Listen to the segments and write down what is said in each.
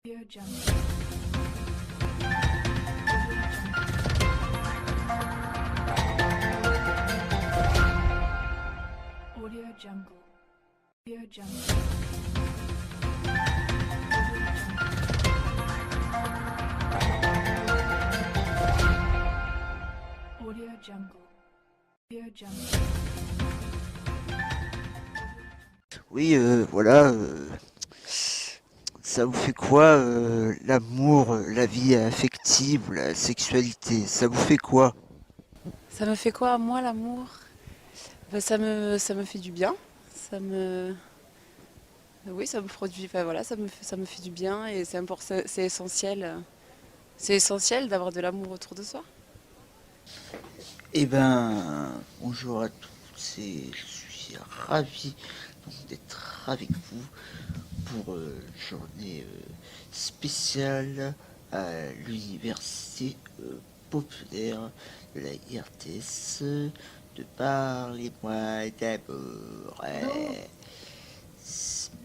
Audio Jungle. Audio Jungle. Audio Jungle. Audio Jungle. Audio Jungle. Oui, voilà. Ça vous fait quoi, l'amour, la vie affective, la sexualité? Ça vous fait quoi? Ça me fait quoi, moi, l'amour? Ben, ça me fait du bien. Ça me, oui, ça me produit. Enfin, voilà, ça me fait du bien et c'est important, c'est essentiel. C'est essentiel d'avoir de l'amour autour de soi. Eh ben, bonjour à tous et je suis ravi donc, d'être avec vous pour une journée spéciale à l'université populaire de la RTS de Parlez-moi d'amour.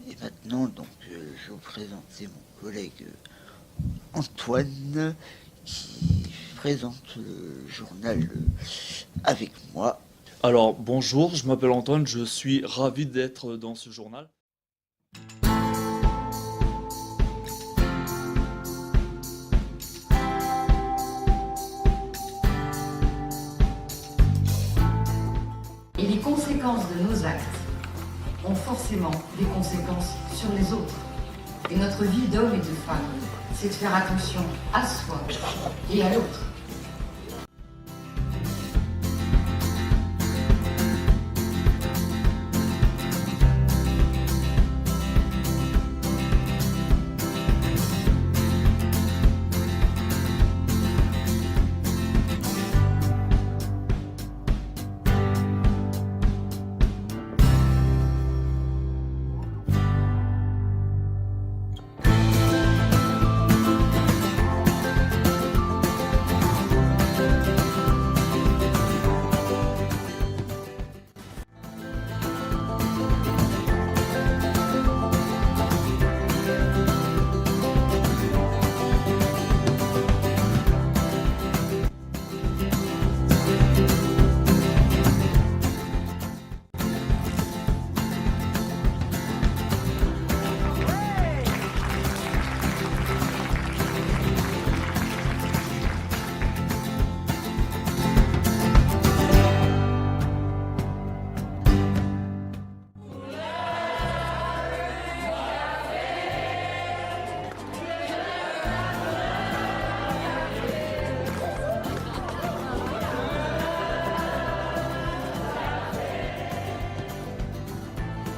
Et maintenant, donc, je vais vous présenter mon collègue Antoine qui présente le journal avec moi. Alors bonjour, je m'appelle Antoine, je suis ravi d'être dans ce journal. Et les conséquences de nos actes ont forcément des conséquences sur les autres. Et notre vie d'homme et de femme, c'est de faire attention à soi et à l'autre.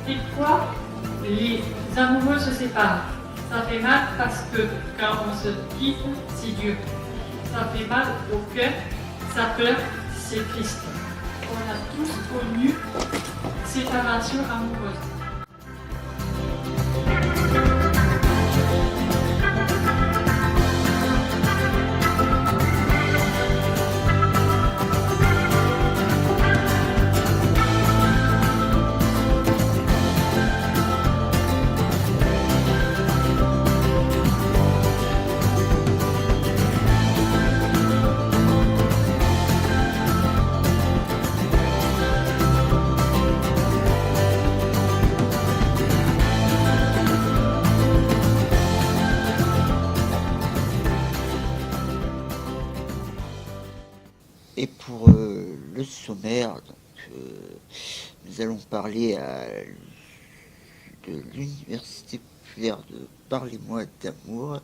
Des fois, les amoureux se séparent. Ça fait mal parce que quand on se quitte, c'est dur. Ça fait mal au cœur, ça pleure, c'est triste. On a tous connu cette aventure amoureuse. Et pour le sommaire, donc, nous allons parler de l'université populaire de Parlez-moi d'amour.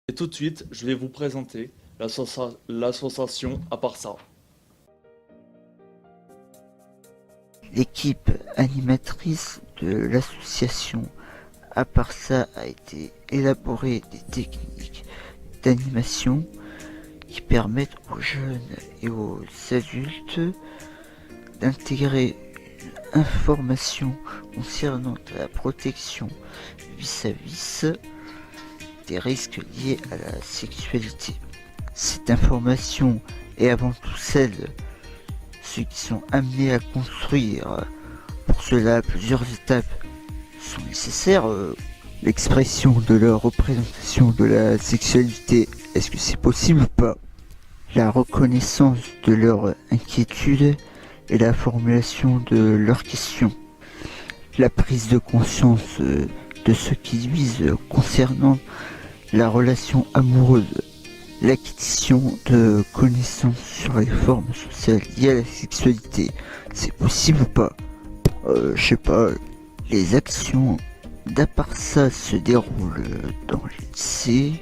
Et tout de suite, je vais vous présenter l'association À part ça. L'équipe animatrice de l'association à part ça a été élaborée des techniques d'animation qui permettent aux jeunes et aux adultes d'intégrer une information concernant la protection vis-à-vis des risques liés à la sexualité. Cette information est avant tout celle de ceux qui sont amenés à construire. Pour cela, plusieurs étapes sont nécessaires. L'expression de leur représentation de la sexualité, est-ce que c'est possible ou pas? La reconnaissance de leur inquiétude et la formulation de leurs questions. La prise de conscience de ce qu'ils disent concernant la relation amoureuse. L'acquisition de connaissances sur les formes sociales liées à la sexualité. C'est possible ou pas? Je sais pas. Les actions d'Aparsa se déroulent dans les lycées,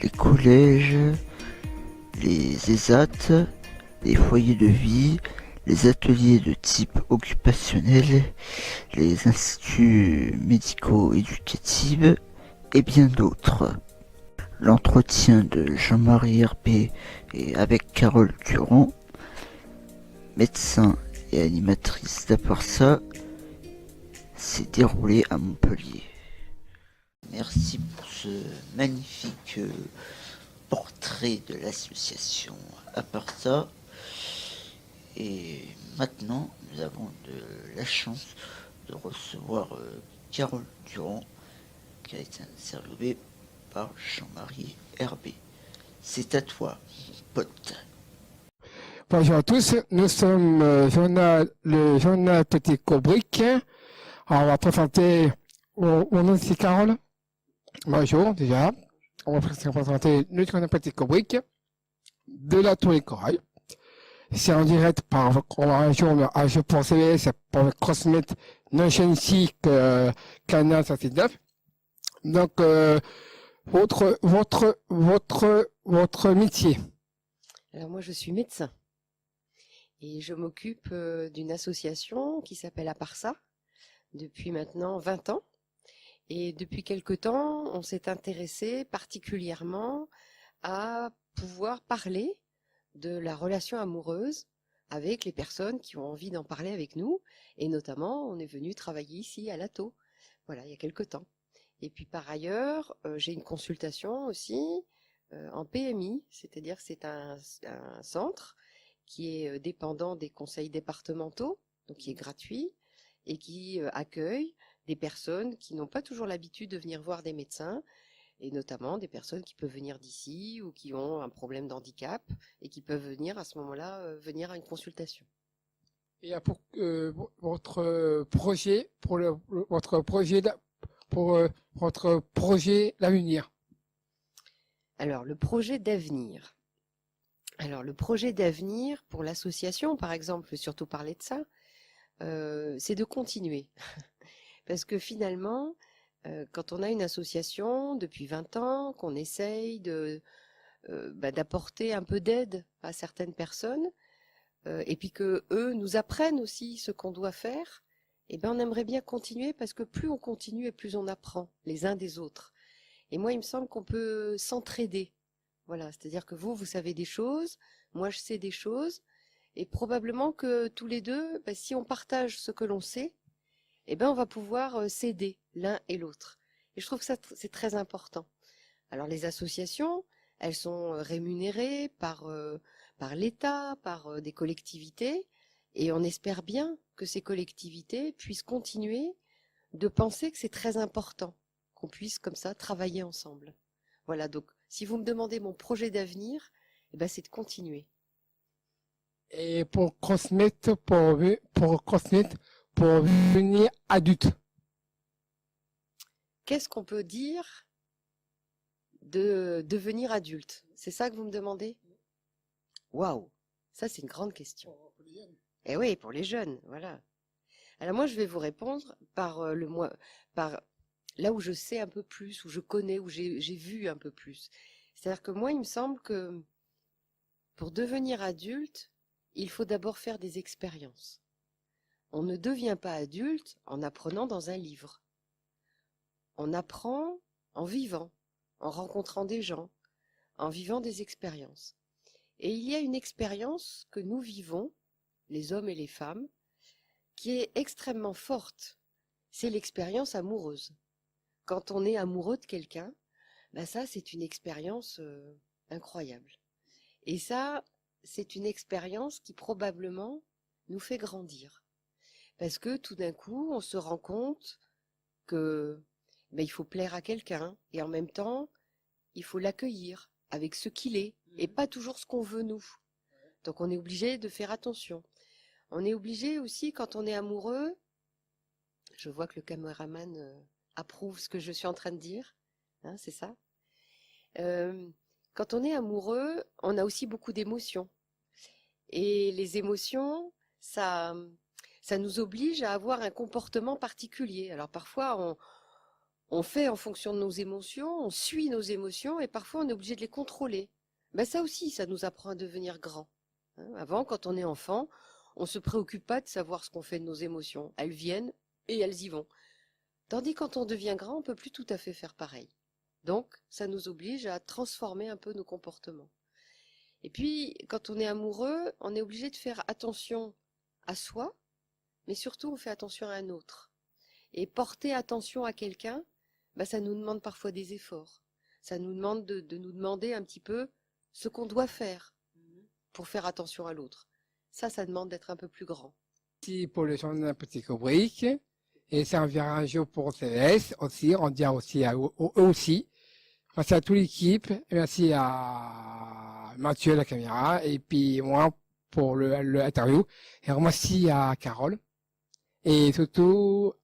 les collèges, les ESAT, les foyers de vie, les ateliers de type occupationnel, les instituts médico-éducatifs et bien d'autres. L'entretien de Jean-Marie Herbé et avec Carole Durand, médecin et animatrice d'Aparsa, s'est déroulé à Montpellier. Merci pour ce magnifique portrait de l'association Aparsa. Et maintenant, nous avons de la chance de recevoir Carole Durand, qui a été interviewée par Jean-Marie Herbé. C'est à toi, mon pote. Bonjour à tous, nous sommes le journal Petit Cobric. Alors, on va présenter, mon nom c'est Carole. Bonjour déjà. On va présenter le journal Petit Cobric de la Tour des Corail. C'est en direct par convention pour CBS, pour Crossmet, non-chaîne ici, Canal 169. Donc, votre métier. Alors moi je suis médecin et je m'occupe d'une association qui s'appelle Aparsa depuis maintenant 20 ans. Et depuis quelque temps, on s'est intéressé particulièrement à pouvoir parler de la relation amoureuse avec les personnes qui ont envie d'en parler avec nous. Et notamment, on est venu travailler ici à l'ATO, voilà, il y a quelque temps. Et puis par ailleurs, j'ai une consultation aussi en PMI, c'est-à-dire que c'est un centre qui est dépendant des conseils départementaux, donc qui est gratuit, et qui accueille des personnes qui n'ont pas toujours l'habitude de venir voir des médecins, et notamment des personnes qui peuvent venir d'ici ou qui ont un problème d'handicap et qui peuvent venir à ce moment-là venir à une consultation. Et pour votre projet, votre projet d'avenir. Alors le projet d'avenir. Alors le projet d'avenir pour l'association, par exemple, je vais surtout parler de ça, c'est de continuer. Parce que finalement, quand on a une association depuis 20 ans, qu'on essaye d'apporter un peu d'aide à certaines personnes, et puis que eux nous apprennent aussi ce qu'on doit faire, eh ben on aimerait bien continuer parce que plus on continue et plus on apprend les uns des autres. Et moi, il me semble qu'on peut s'entraider. Voilà, c'est-à-dire que vous savez des choses, moi je sais des choses, et probablement que tous les deux, si on partage ce que l'on sait, eh ben on va pouvoir s'aider l'un et l'autre. Et je trouve que ça c'est très important. Alors les associations, elles sont rémunérées par l'État, par des collectivités, et on espère bien que ces collectivités puissent continuer de penser que c'est très important qu'on puisse comme ça travailler ensemble. Voilà, donc si vous me demandez mon projet d'avenir, eh ben, c'est de continuer. Et pour Crossmet, pour devenir adulte. Qu'est-ce qu'on peut dire de devenir adulte? C'est ça que vous me demandez? Waouh, ça c'est une grande question. Eh oui, pour les jeunes, voilà. Alors moi je vais vous répondre par là où je sais un peu plus, où je connais, où j'ai vu un peu plus. C'est-à-dire que moi, il me semble que pour devenir adulte, il faut d'abord faire des expériences. On ne devient pas adulte en apprenant dans un livre. On apprend en vivant, en rencontrant des gens, en vivant des expériences. Et il y a une expérience que nous vivons, les hommes et les femmes, qui est extrêmement forte c'est l'expérience amoureuse. Quand on est amoureux de quelqu'un, ben ça, c'est une expérience incroyable. Et ça, c'est une expérience qui probablement nous fait grandir. Parce que tout d'un coup, on se rend compte que il faut plaire à quelqu'un et en même temps, il faut l'accueillir avec ce qu'il est et pas toujours ce qu'on veut nous. Donc on est obligé de faire attention. On est obligé aussi, quand on est amoureux, je vois que le caméraman approuve ce que je suis en train de dire, hein, c'est ça. Quand on est amoureux, on a aussi beaucoup d'émotions. Et les émotions, ça nous oblige à avoir un comportement particulier. Alors parfois, on fait en fonction de nos émotions, on suit nos émotions et parfois on est obligé de les contrôler. Ben ça aussi, ça nous apprend à devenir grand. Hein, avant, quand on est enfant, on se préoccupe pas de savoir ce qu'on fait de nos émotions. Elles viennent et elles y vont. Tandis quand on devient grand, on peut plus tout à fait faire pareil. Donc, ça nous oblige à transformer un peu nos comportements. Et puis, quand on est amoureux, on est obligé de faire attention à soi, mais surtout on fait attention à un autre. Et porter attention à quelqu'un, ça nous demande parfois des efforts. Ça nous demande de nous demander un petit peu ce qu'on doit faire pour faire attention à l'autre. Ça demande d'être un peu plus grand. Merci pour le chant d'un petit cobrique. Et c'est un virage pour Céleste aussi. On dit aussi à eux aussi. Merci à toute l'équipe. Merci à Mathieu, la caméra. Et puis moi pour l'interview. Et merci à Carole. Et surtout,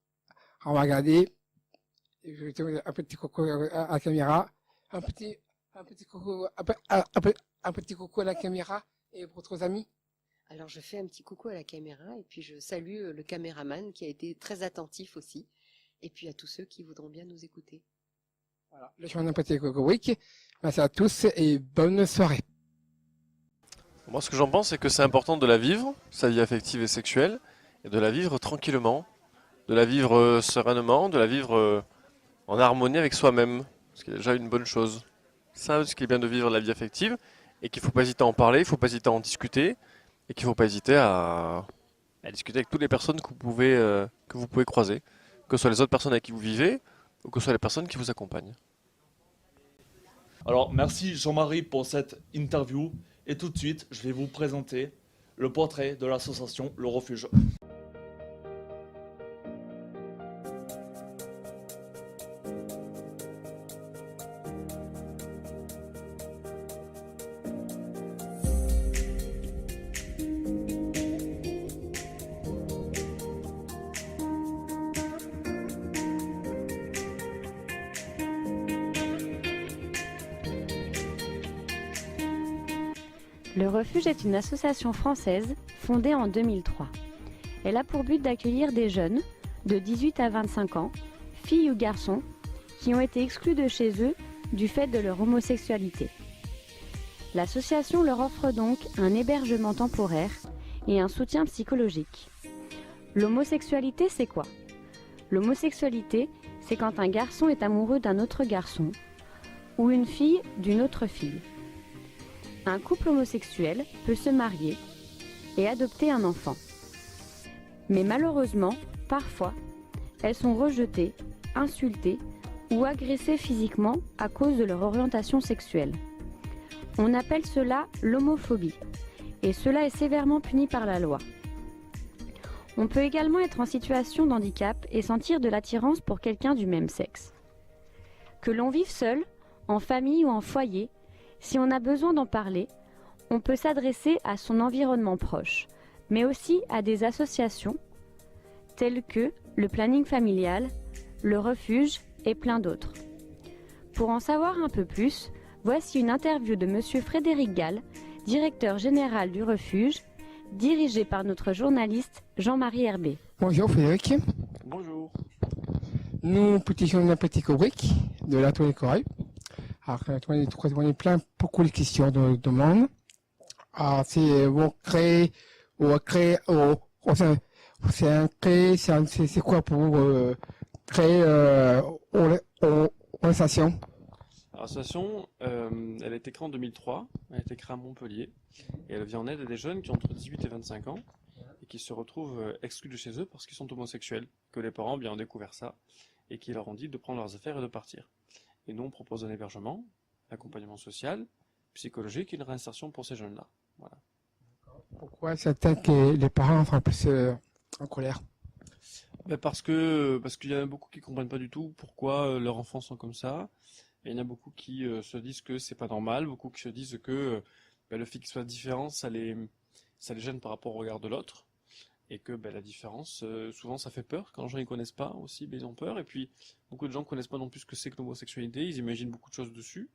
on va regarder. Je vais te donner un petit coucou à la caméra. Un petit coucou, un petit coucou à la caméra et pour d'autres amis. Alors je fais un petit coucou à la caméra et puis je salue le caméraman qui a été très attentif aussi. Et puis à tous ceux qui voudront bien nous écouter. Voilà, le chemin d'un petit cocobrique. Merci à tous et bonne soirée. Moi, ce que j'en pense, c'est que c'est important de la vivre, sa vie affective et sexuelle, et de la vivre tranquillement, de la vivre sereinement, de la vivre en harmonie avec soi-même, ce qui est déjà une bonne chose. Ça, ce qui est bien de vivre la vie affective, et qu'il ne faut pas hésiter à en parler, il ne faut pas hésiter à en discuter, et qu'il ne faut pas hésiter à discuter avec toutes les personnes que vous pouvez croiser, que ce soit les autres personnes avec qui vous vivez, ou que ce soit les personnes qui vous accompagnent. Alors, merci Jean-Marie pour cette interview. Et tout de suite, je vais vous présenter le portrait de l'association Le Refuge. Le Refuge est une association française fondée en 2003. Elle a pour but d'accueillir des jeunes de 18 à 25 ans, filles ou garçons, qui ont été exclus de chez eux du fait de leur homosexualité. L'association leur offre donc un hébergement temporaire et un soutien psychologique. L'homosexualité, c'est quoi? L'homosexualité, c'est quand un garçon est amoureux d'un autre garçon ou une fille d'une autre fille. Un couple homosexuel peut se marier et adopter un enfant. Mais malheureusement, parfois, elles sont rejetées, insultées ou agressées physiquement à cause de leur orientation sexuelle. On appelle cela l'homophobie, et cela est sévèrement puni par la loi. On peut également être en situation de handicap et sentir de l'attirance pour quelqu'un du même sexe. Que l'on vive seul, en famille ou en foyer, si on a besoin d'en parler, on peut s'adresser à son environnement proche, mais aussi à des associations telles que le planning familial, le refuge et plein d'autres. Pour en savoir un peu plus, voici une interview de Monsieur Frédéric Gall, directeur général du refuge, dirigé par notre journaliste Jean-Marie Herbé. Bonjour Frédéric. Bonjour. Nous, petit jeune d'un petit cobrique de la Tour des Corail. Alors, on est plein, beaucoup de questions de demande. Alors, c'est c'est quoi pour créer organisation? L'association, elle a été créée en 2003, elle a été créée à Montpellier, et elle vient en aide à des jeunes qui ont entre 18 et 25 ans, et qui se retrouvent exclus de chez eux parce qu'ils sont homosexuels, que les parents bien ont découvert ça et qui leur ont dit de prendre leurs affaires et de partir. Et nous on propose un hébergement, accompagnement social, psychologique et une réinsertion pour ces jeunes-là. Voilà. Pourquoi certains que les parents sont plus en colère? Ben parce qu'il y en a beaucoup qui comprennent pas du tout pourquoi leurs enfants sont comme ça. Et il y en a beaucoup qui se disent que c'est pas normal, beaucoup qui se disent que ben, le fait qu'ils soient différents, ça les gêne par rapport au regard de l'autre. Et que ben, la différence, souvent ça fait peur. Quand les gens ne connaissent pas aussi, ben, ils ont peur. Et puis beaucoup de gens ne connaissent pas non plus ce que c'est que l'homosexualité, ils imaginent beaucoup de choses dessus.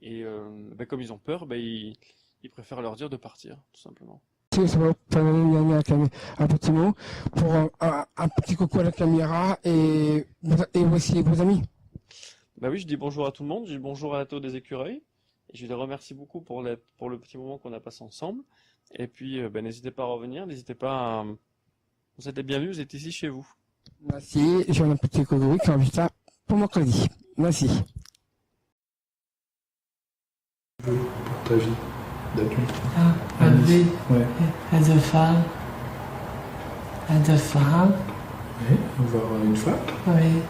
Et ben, comme ils ont peur, ben, ils préfèrent leur dire de partir, tout simplement. Si ça va prendre un petit mot pour un petit coucou à la caméra et aussi vos amis. Bah oui, je dis bonjour à tout le monde, je dis bonjour à la Théo des Écureuils, et je les remercie beaucoup pour le petit moment qu'on a passé ensemble. Et puis, ben, n'hésitez pas à revenir, n'hésitez pas à... Vous êtes les bienvenus, vous êtes ici chez vous. Merci, j'ai un petit coucou qui invite ça pour mercredi. Merci. Pour ta vie d'adulte. Ma vie Ouais. de femme. De femme. Oui, avoir une femme. Oui.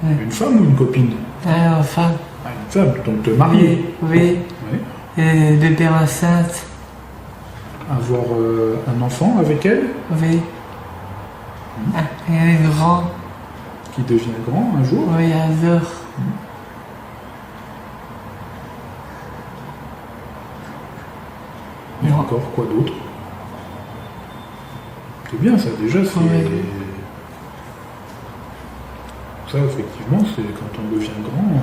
Une femme ou une copine? Une femme. Ah, une femme, donc te marier. Oui. Oui. Et bébé enceinte. Avoir un enfant avec elle. Oui. Et elle est grande. Qui devient grand un jour. Oui, un jour. Et encore, quoi d'autre? C'est bien ça, déjà, c'est... Oui. Ça, effectivement, c'est quand on devient grand,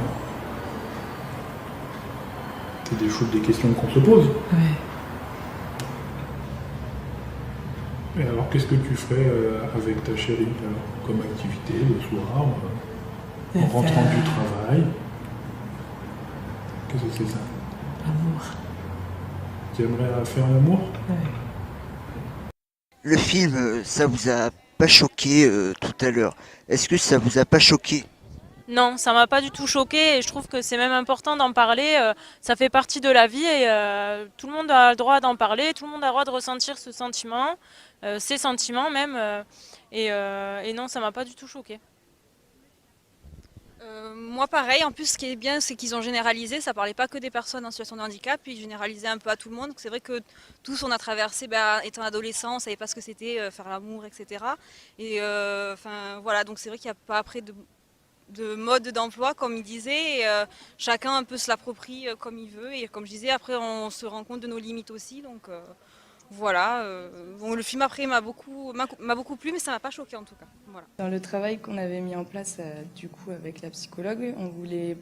c'est des questions qu'on se pose. Oui. Et alors, qu'est-ce que tu ferais avec ta chérie, là, comme activité, le soir, en rentrant du travail? Qu'est-ce que c'est ça? L'amour. Tu aimerais faire l'amour? Oui. Le film, ça vous a pas choqué tout à l'heure? Est-ce que ça vous a pas choqué? Non, ça m'a pas du tout choqué et je trouve que c'est même important d'en parler. Ça fait partie de la vie et tout le monde a le droit d'en parler, tout le monde a le droit de ressentir ce sentiment, ces sentiments même. Et non, ça m'a pas du tout choqué. Moi pareil, en plus ce qui est bien c'est qu'ils ont généralisé, ça parlait pas que des personnes en situation de handicap, puis ils généralisaient un peu à tout le monde. C'est vrai que tous on a traversé, étant adolescent, on savait pas ce que c'était, faire l'amour, etc. Et voilà, donc c'est vrai qu'il n'y a pas après de mode d'emploi comme il disait, et, chacun un peu se l'approprie comme il veut, et comme je disais, après on se rend compte de nos limites aussi, donc voilà. Bon, le film après m'a beaucoup plu, mais ça m'a pas choqué en tout cas. Voilà. Dans le travail qu'on avait mis en place du coup avec la psychologue, on voulait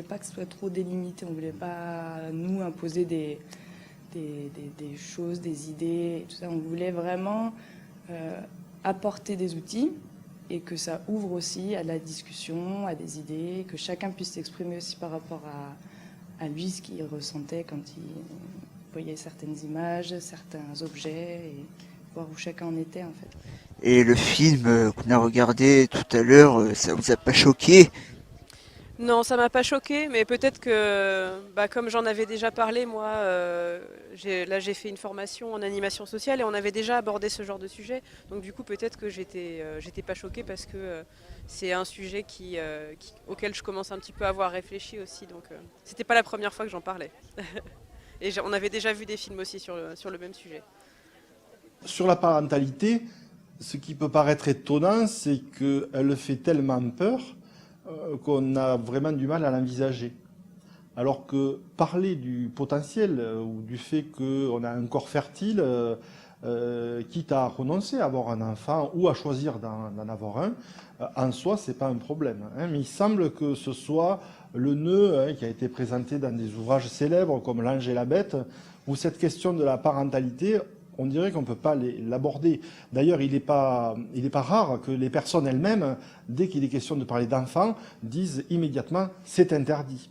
pas que ce soit trop délimité, on voulait pas nous imposer des choses, des idées, et tout ça. On voulait vraiment apporter des outils et que ça ouvre aussi à la discussion, à des idées, que chacun puisse s'exprimer aussi par rapport à lui, ce qu'il ressentait quand il voyait certaines images, certains objets, et voir où chacun en était en fait. Et le film qu'on a regardé tout à l'heure, ça vous a pas choqué? Non, ça m'a pas choqué, mais peut-être que, comme j'en avais déjà parlé, moi, j'ai fait une formation en animation sociale et on avait déjà abordé ce genre de sujet. Donc du coup, peut-être que j'étais pas choquée parce que c'est un sujet auquel je commence un petit peu à avoir réfléchi aussi. Donc c'était pas la première fois que j'en parlais. Et on avait déjà vu des films aussi sur le même sujet. Sur la parentalité, ce qui peut paraître étonnant, c'est qu'elle fait tellement peur qu'on a vraiment du mal à l'envisager. Alors que parler du potentiel ou du fait qu'on a un corps fertile, quitte à renoncer à avoir un enfant ou à choisir d'en avoir un, en soi, c'est pas un problème. Mais il semble que ce soit le nœud qui a été présenté dans des ouvrages célèbres comme L'Ange et la Bête, où cette question de la parentalité, on dirait qu'on ne peut pas l'aborder. D'ailleurs, il n'est pas rare que les personnes elles-mêmes, dès qu'il est question de parler d'enfants, disent immédiatement « c'est interdit ».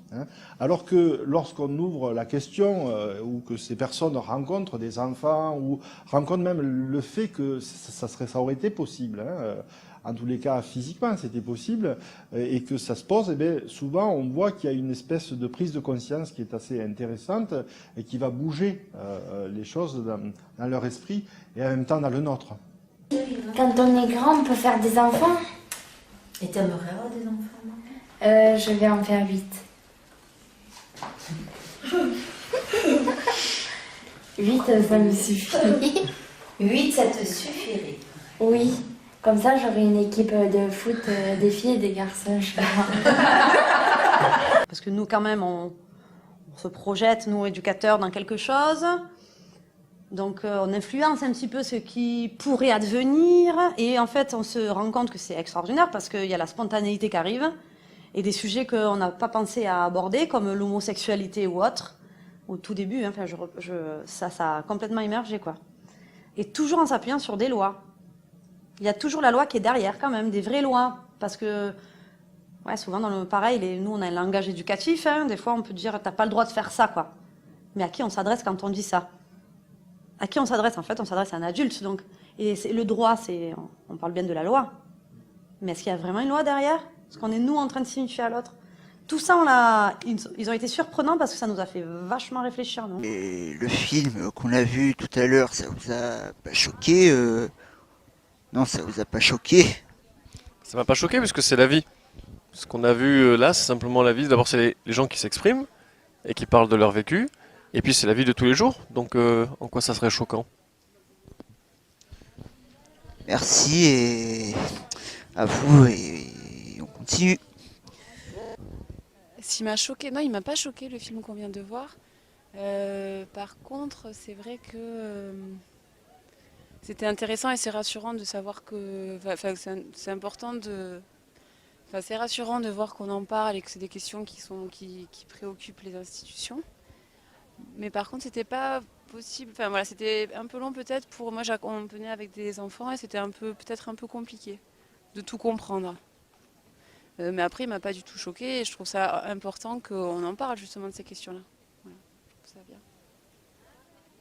Alors que lorsqu'on ouvre la question, ou que ces personnes rencontrent des enfants, ou rencontrent même le fait que ça aurait été possible, en tous les cas physiquement, c'était possible, et que ça se pose, souvent on voit qu'il y a une espèce de prise de conscience qui est assez intéressante et qui va bouger les choses dans leur esprit et en même temps dans le nôtre. Quand on est grand, on peut faire des enfants. Et tu aimerais avoir des enfants? Je vais en faire 8. 8, ça me suffit. 8, ça te suffirait? Oui, comme ça j'aurai une équipe de foot des filles et des garçons. Parce que nous, quand même, on se projette, nous, éducateurs, dans quelque chose. Donc, on influence un petit peu ce qui pourrait advenir. Et en fait, on se rend compte que c'est extraordinaire parce qu'il y a la spontanéité qui arrive et des sujets qu'on n'a pas pensé à aborder, comme l'homosexualité ou autre. Au tout début, hein, ça a complètement émergé, quoi. Et toujours en s'appuyant sur des lois. Il y a toujours la loi qui est derrière, quand même, des vraies lois. Parce que, ouais, souvent, pareil, nous, on a un langage éducatif. Hein, des fois, on peut dire, t'as pas le droit de faire ça, quoi. Mais à qui on s'adresse quand on dit ça? À qui on s'adresse? En fait, on s'adresse à un adulte. Donc, et le droit, on parle bien de la loi. Mais est-ce qu'il y a vraiment une loi derrière? Est-ce qu'on est, nous, en train de signifier à l'autre? Tout ça, ils ont été surprenants parce que ça nous a fait vachement réfléchir. Non? Et le film qu'on a vu tout à l'heure, ça vous a pas choqué Non, ça vous a pas choqué? Ça m'a pas choqué puisque c'est la vie. Ce qu'on a vu là, c'est simplement la vie. D'abord, c'est les gens qui s'expriment et qui parlent de leur vécu. Et puis, c'est la vie de tous les jours. Donc, en quoi ça serait choquant? Merci et à vous et on continue. S'il m'a choqué, non, il m'a pas choqué le film qu'on vient de voir. Par contre, c'est vrai que c'était intéressant et c'est rassurant de savoir que, c'est important de, c'est rassurant de voir qu'on en parle et que c'est des questions qui préoccupent les institutions. Mais par contre, c'était pas possible. Enfin voilà, c'était un peu long peut-être pour moi. J'accompagnais avec des enfants et c'était peut-être un peu compliqué de tout comprendre. Mais après, il m'a pas du tout choqué et je trouve ça important qu'on en parle justement de ces questions-là. Voilà, je trouve ça bien.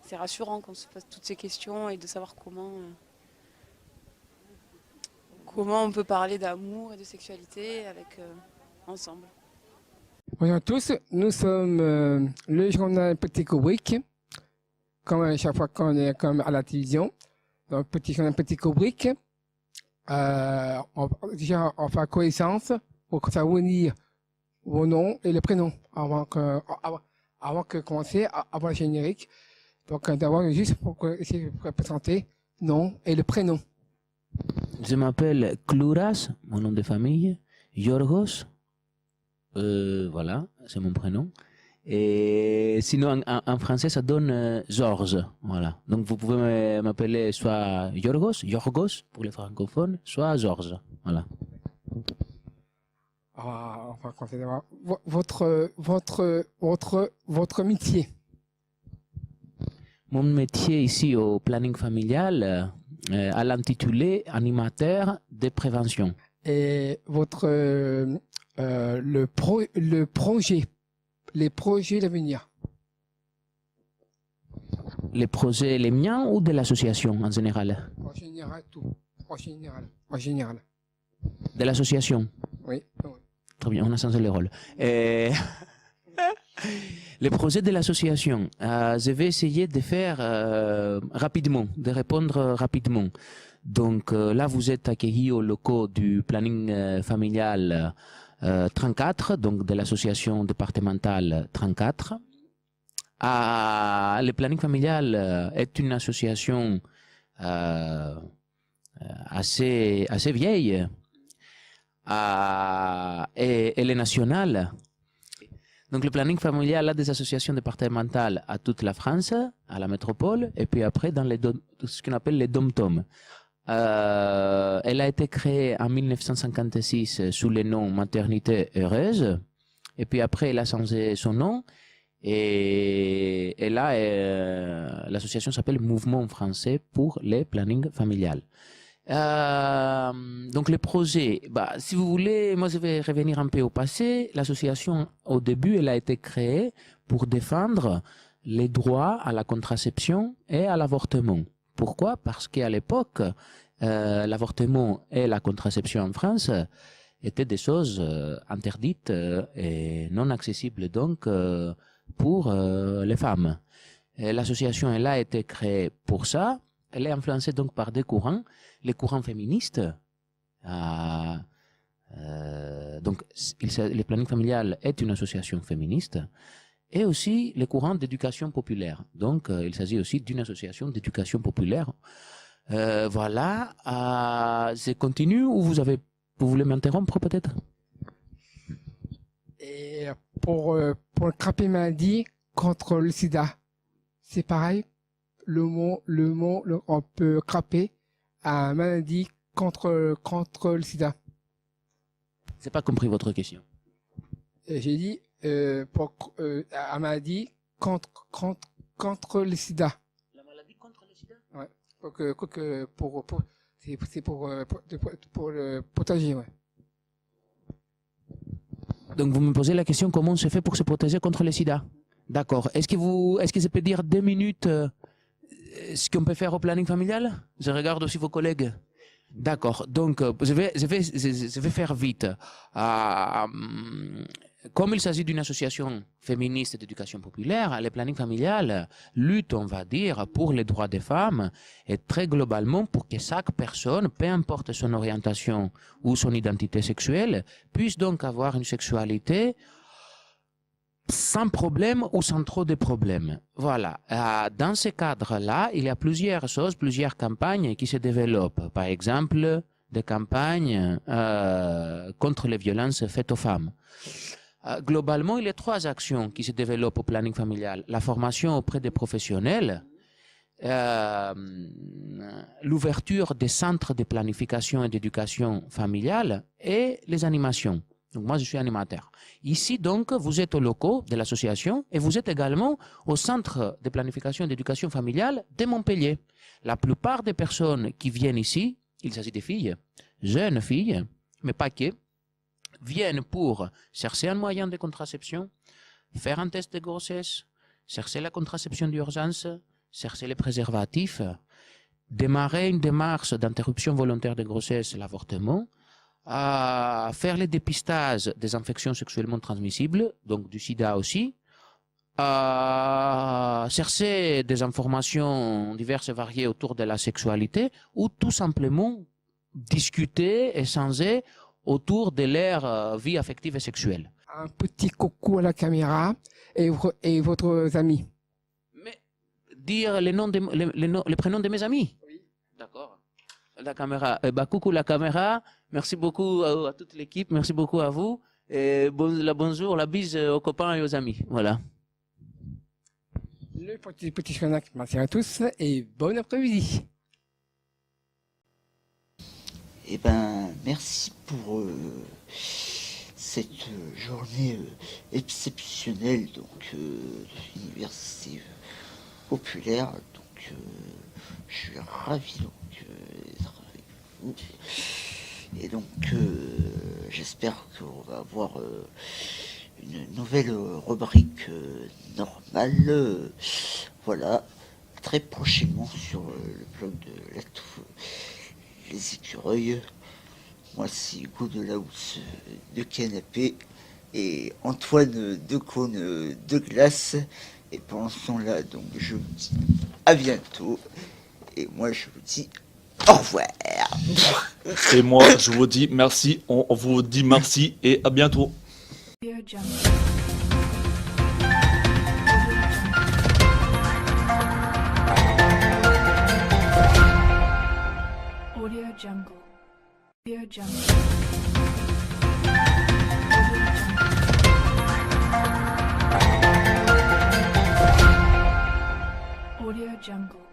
C'est rassurant qu'on se pose toutes ces questions et de savoir comment on peut parler d'amour et de sexualité ensemble. Bonjour à tous, nous sommes le journal Petit Kubrick, comme à chaque fois qu'on est comme à la télévision. Donc, petit journal Petit Kubrick. Déjà, on fait connaissance pour savoir vos noms et le prénom avant que commencer, avant le générique. Donc, d'abord, juste pour essayer de présenter nom et le prénom. Je m'appelle Klouras, mon nom de famille, Yorgos, voilà, c'est mon prénom. Et sinon, en français, ça donne Georges, voilà. Donc, vous pouvez m'appeler soit Yorgos pour les francophones, soit Georges, voilà. On va continuer. Votre métier. Mon métier ici au planning familial, à l'intitulé animateur de prévention. Et les projets d'avenir. Les projets, les miens ou de l'association en général? En général, tout. En général. De l'association? Oui. Très bien, on a changé les rôles. Les projets de l'association, je vais essayer de faire rapidement, de répondre rapidement. Donc là, vous êtes accueillis au locaux du planning familial 34, donc de l'association départementale 34. Le planning familial est une association assez vieille et elle est nationale. Donc le planning familial a des associations départementales à toute la France, à la métropole, et puis après dans ce qu'on appelle les dom-toms. Elle a été créée en 1956 sous le nom Maternité Heureuse, et puis après elle a changé son nom, et là l'association s'appelle Mouvement français pour les plannings familiales. Donc les projets, si vous voulez, moi je vais revenir un peu au passé. L'association au début elle a été créée pour défendre les droits à la contraception et à l'avortement. Pourquoi? Parce qu'à l'époque l'avortement et la contraception en France étaient des choses interdites et non accessibles donc pour les femmes. L'association elle a été créée pour ça. Elle est influencée donc par des courants, les courants féministes. Donc, le planning familial est une association féministe, et aussi les courants d'éducation populaire. Donc, il s'agit aussi d'une association d'éducation populaire. Voilà. Je continue ou vous voulez m'interrompre peut-être? Et pour le craper maladie contre le sida, c'est pareil. On peut craper à maladie contre le sida. J'ai pas compris votre question. J'ai dit à maladie contre le sida. La maladie contre le sida? Ouais. C'est pour le protéger, ouais. Donc vous me posez la question comment on se fait pour se protéger contre le sida? D'accord. Est-ce que je peux dire 2 minutes ce qu'on peut faire au planning familial? Je regarde aussi vos collègues. D'accord. Donc, je vais faire vite. Comme il s'agit d'une association féministe d'éducation populaire, le planning familial lutte, on va dire, pour les droits des femmes et très globalement pour que chaque personne, peu importe son orientation ou son identité sexuelle, puisse donc avoir une sexualité sans problème ou sans trop de problèmes. Voilà. Dans ce cadre-là, il y a plusieurs choses, plusieurs campagnes qui se développent. Par exemple, des campagnes contre les violences faites aux femmes. Globalement, il y a 3 actions qui se développent au planning familial. La formation auprès des professionnels, l'ouverture des centres de planification et d'éducation familiale et les animations. Donc moi, je suis animateur. Ici, donc, vous êtes aux locaux de l'association et vous êtes également au centre de planification et d'éducation familiale de Montpellier. La plupart des personnes qui viennent ici, il s'agit des filles, jeunes filles, mais pas que, viennent pour chercher un moyen de contraception, faire un test de grossesse, chercher la contraception d'urgence, chercher les préservatifs, démarrer une démarche d'interruption volontaire de grossesse, l'avortement, faire les dépistages des infections sexuellement transmissibles, donc du sida aussi, chercher des informations diverses et variées autour de la sexualité, ou tout simplement discuter, échanger autour de leur vie affective et sexuelle. Un petit coucou à la caméra et votre ami. Mais dire les prénoms de mes amis? Oui. D'accord. La caméra. Coucou la caméra. Merci beaucoup à toute l'équipe. Merci beaucoup à vous. Et bonjour, la bise aux copains et aux amis. Voilà. Le petit Fnac, merci à tous et bon après-midi. Eh ben, merci pour cette journée exceptionnelle donc, de l'université populaire. Donc, je suis ravi donc, d'être avec vous. Et donc, j'espère qu'on va avoir une nouvelle rubrique normale. Voilà, très prochainement sur le blog de la Les Écureuils. Moi, c'est Hugo de la Housse de Canapé et Antoine de Cône de Glace. Et pendant ce temps-là, donc, je vous dis à bientôt. Et moi, je vous dis au revoir. Et moi, je vous dis merci. On vous dit merci et à bientôt. Audio Jungle. Audio Jungle. Audio Jungle.